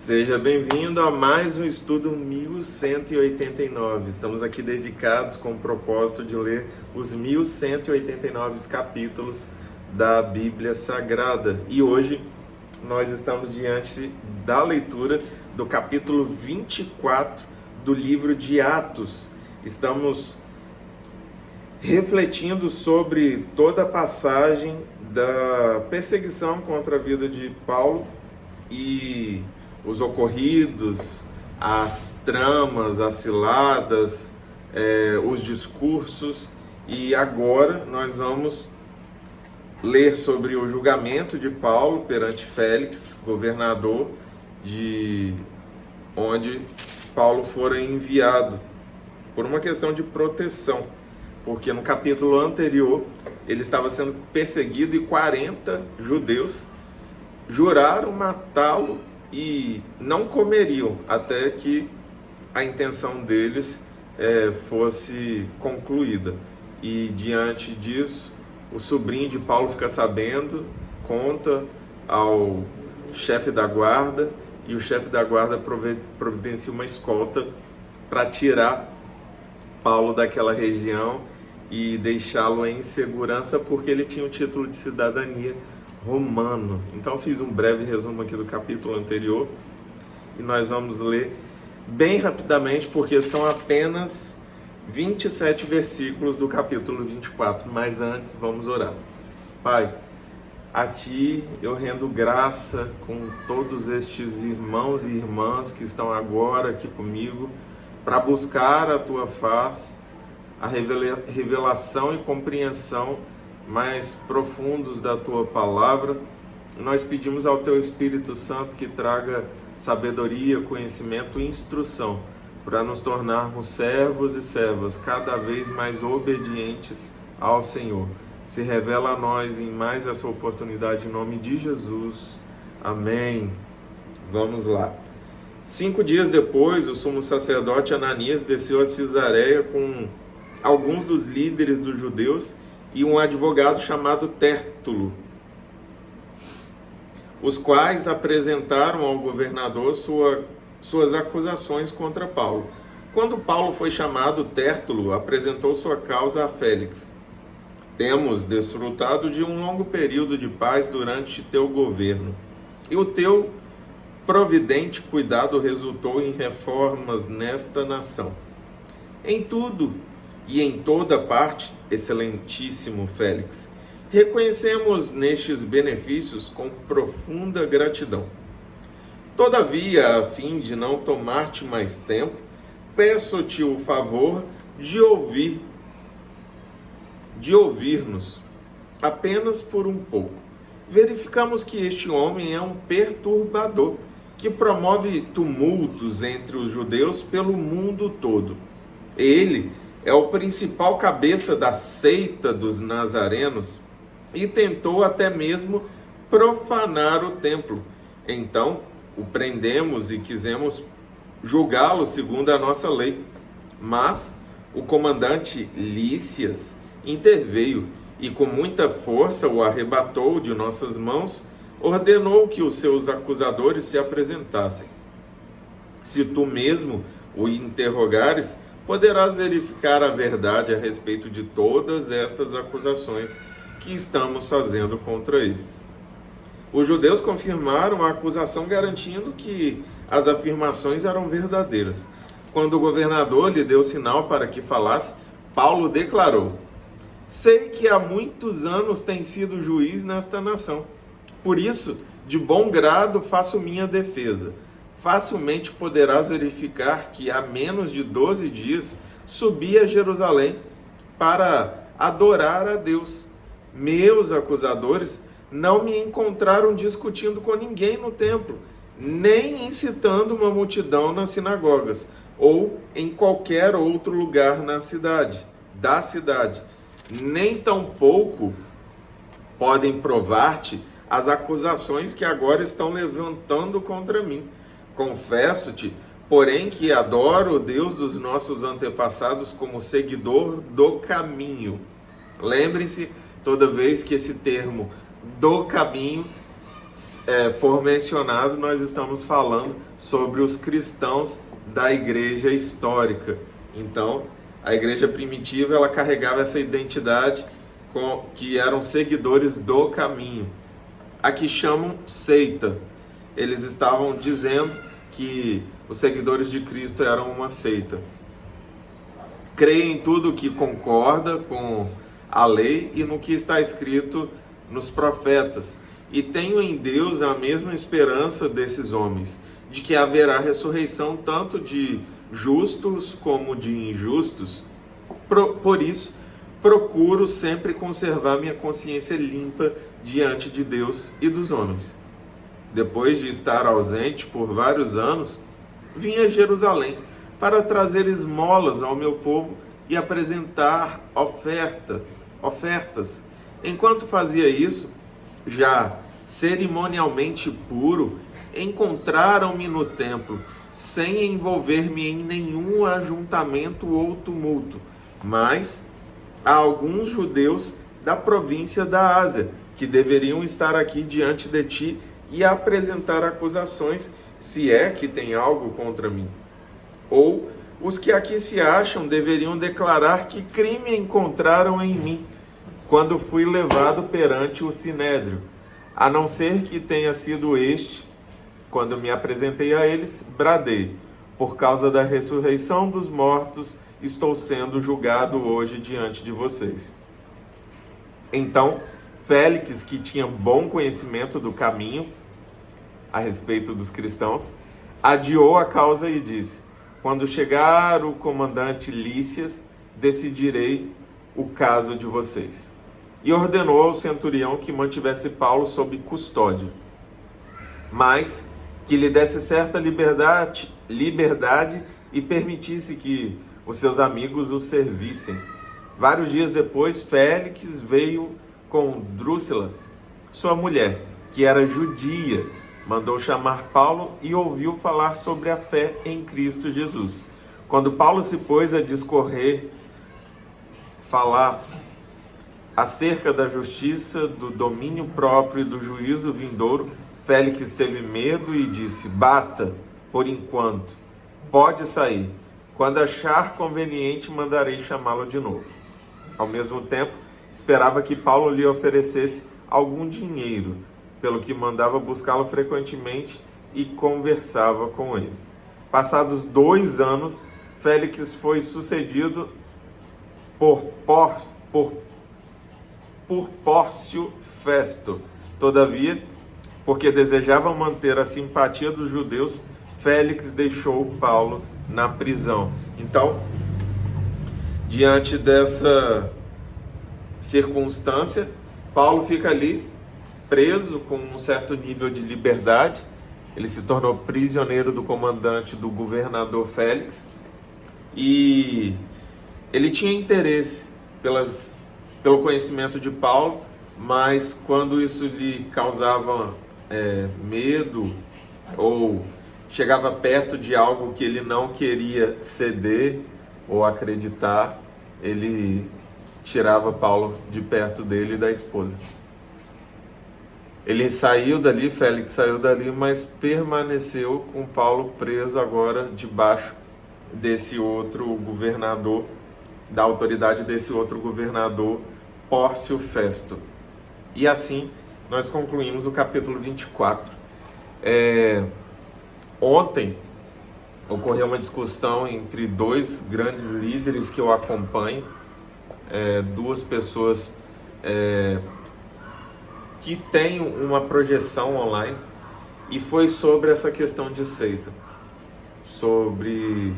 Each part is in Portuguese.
Seja bem-vindo a mais um estudo 1189. Estamos aqui dedicados com o propósito de ler os 1189 capítulos da Bíblia Sagrada. E hoje nós estamos diante da leitura do capítulo 24 do livro de Atos. Estamos refletindo sobre toda a passagem da perseguição contra a vida de Paulo e os ocorridos, as tramas, as ciladas, os discursos. E agora nós vamos ler sobre o julgamento de Paulo perante Félix, governador de onde Paulo fora enviado, por uma questão de proteção, porque no capítulo anterior ele estava sendo perseguido e 40 judeus juraram matá-lo e não comeriam até que a intenção deles fosse concluída. E diante disso, o sobrinho de Paulo fica sabendo, conta ao chefe da guarda, e o chefe da guarda providencia uma escolta para tirar Paulo daquela região e deixá-lo em segurança, porque ele tinha o título de cidadania romano. Então fiz um breve resumo aqui do capítulo anterior e nós vamos ler bem rapidamente, porque são apenas 27 versículos do capítulo 24. Mas antes vamos orar. Pai, a Ti eu rendo graça com todos estes irmãos e irmãs que estão agora aqui comigo para buscar a Tua face, a revelação e compreensão mais profundos da Tua palavra. Nós pedimos ao Teu Espírito Santo que traga sabedoria, conhecimento e instrução para nos tornarmos servos e servas cada vez mais obedientes ao Senhor. Se revela a nós em mais essa oportunidade, em nome de Jesus. Amém. Vamos lá. 5 dias depois, o sumo sacerdote Ananias desceu a Cesareia com alguns dos líderes dos judeus e um advogado chamado Tértulo, os quais apresentaram ao governador suas acusações contra Paulo. Quando Paulo foi chamado, Tértulo apresentou sua causa a Félix. Temos desfrutado de um longo período de paz durante teu governo, e o teu providente cuidado resultou em reformas nesta nação. Em tudo e em toda parte, excelentíssimo Félix, reconhecemos nestes benefícios com profunda gratidão. Todavia, a fim de não tomar-te mais tempo, peço-te o favor de ouvir-nos, apenas por um pouco. Verificamos que este homem é um perturbador, que promove tumultos entre os judeus pelo mundo todo. Ele é o principal cabeça da seita dos nazarenos e tentou até mesmo profanar o templo. Então, o prendemos e quisemos julgá-lo segundo a nossa lei. Mas o comandante Lícias interveio e com muita força o arrebatou de nossas mãos, ordenou que os seus acusadores se apresentassem. Se tu mesmo o interrogares, poderás verificar a verdade a respeito de todas estas acusações que estamos fazendo contra ele. Os judeus confirmaram a acusação, garantindo que as afirmações eram verdadeiras. Quando o governador lhe deu sinal para que falasse, Paulo declarou: sei que há muitos anos tem sido juiz nesta nação. Por isso, de bom grado faço minha defesa. Facilmente poderás verificar que há menos de 12 dias subi a Jerusalém para adorar a Deus. Meus acusadores não me encontraram discutindo com ninguém no templo, nem incitando uma multidão nas sinagogas, ou em qualquer outro lugar da cidade. Nem tampouco podem provar-te as acusações que agora estão levantando contra mim. Confesso-te, porém, que adoro o Deus dos nossos antepassados como seguidor do caminho. Lembre-se, toda vez que esse termo do caminho for mencionado, nós estamos falando sobre os cristãos da igreja histórica. Então, a igreja primitiva, ela carregava essa identidade que eram seguidores do caminho. Aqui chamam seita. Eles estavam dizendo que os seguidores de Cristo eram uma seita. Creem em tudo que concorda com a lei e no que está escrito nos profetas. E tenho em Deus a mesma esperança desses homens, de que haverá ressurreição tanto de justos como de injustos. Por isso, procuro sempre conservar minha consciência limpa diante de Deus e dos homens. Depois de estar ausente por vários anos, vim a Jerusalém para trazer esmolas ao meu povo e apresentar ofertas. Enquanto fazia isso, já cerimonialmente puro, encontraram-me no templo, sem envolver-me em nenhum ajuntamento ou tumulto. Mas há alguns judeus da província da Ásia, que deveriam estar aqui diante de ti e apresentar acusações, se é que tem algo contra mim. Ou os que aqui se acham deveriam declarar que crime encontraram em mim, quando fui levado perante o Sinédrio, a não ser que tenha sido este, quando me apresentei a eles, bradei: por causa da ressurreição dos mortos, estou sendo julgado hoje diante de vocês. Então, Félix, que tinha bom conhecimento do caminho a respeito dos cristãos, adiou a causa e disse: quando chegar o comandante Lícias, decidirei o caso de vocês. E ordenou ao centurião que mantivesse Paulo sob custódia, mas que lhe desse certa liberdade e permitisse que os seus amigos o servissem. Vários dias depois, Félix veio com Drúxila, sua mulher, que era judia, mandou chamar Paulo e ouviu falar sobre a fé em Cristo Jesus. Quando Paulo se pôs a falar acerca da justiça, do domínio próprio e do juízo vindouro, Félix teve medo e disse: basta, por enquanto, pode sair. Quando achar conveniente, mandarei chamá-lo de novo. Ao mesmo tempo, esperava que Paulo lhe oferecesse algum dinheiro, pelo que mandava buscá-lo frequentemente e conversava com ele. Passados 2 anos, Félix foi sucedido por Pórcio Festo. Todavia, porque desejava manter a simpatia dos judeus, Félix deixou Paulo na prisão. Então, diante dessa circunstância, Paulo fica ali preso com um certo nível de liberdade. Ele se tornou prisioneiro do comandante, do governador Félix, e ele tinha interesse pelo conhecimento de Paulo, mas quando isso lhe causava medo ou chegava perto de algo que ele não queria ceder ou acreditar, ele tirava Paulo de perto dele e da esposa. Ele saiu dali, Félix saiu dali, mas permaneceu com Paulo preso agora debaixo desse outro governador, da autoridade desse outro governador, Pórcio Festo. E assim nós concluímos o capítulo 24. Ontem ocorreu uma discussão entre 2 grandes líderes que eu acompanho, 2 pessoas que têm uma projeção online, e foi sobre essa questão de seita, sobre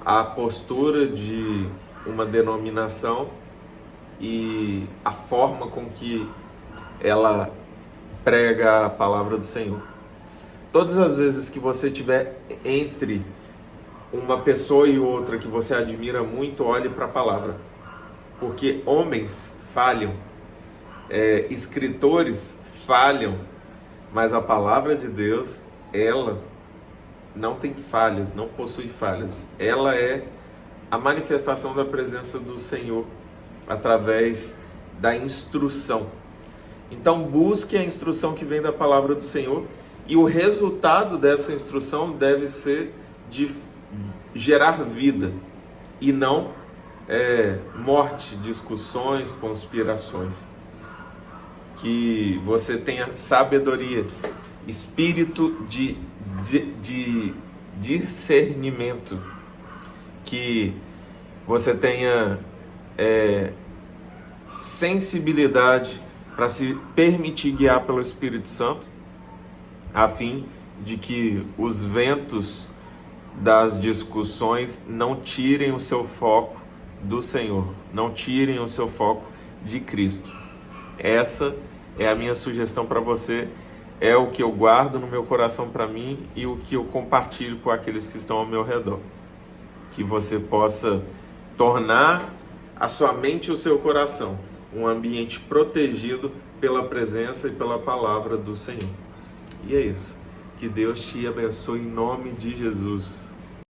a postura de uma denominação e a forma com que ela prega a palavra do Senhor. Todas as vezes que você tiver entre uma pessoa e outra que você admira muito, olhe para a palavra, porque homens falham, escritores falham, mas a palavra de Deus, ela não tem falhas, não possui falhas. Ela é a manifestação da presença do Senhor através da instrução. Então busque a instrução que vem da palavra do Senhor, e o resultado dessa instrução deve ser de gerar vida e não morte, discussões, conspirações. Que você tenha sabedoria, espírito de discernimento, que você tenha sensibilidade para se permitir guiar pelo Espírito Santo, a fim de que os ventos das discussões não tirem o seu foco do Senhor, não tirem o seu foco de Cristo. Essa é a minha sugestão para você, é o que eu guardo no meu coração para mim e o que eu compartilho com aqueles que estão ao meu redor. Que você possa tornar a sua mente e o seu coração um ambiente protegido pela presença e pela palavra do Senhor. E é isso. Que Deus te abençoe em nome de Jesus.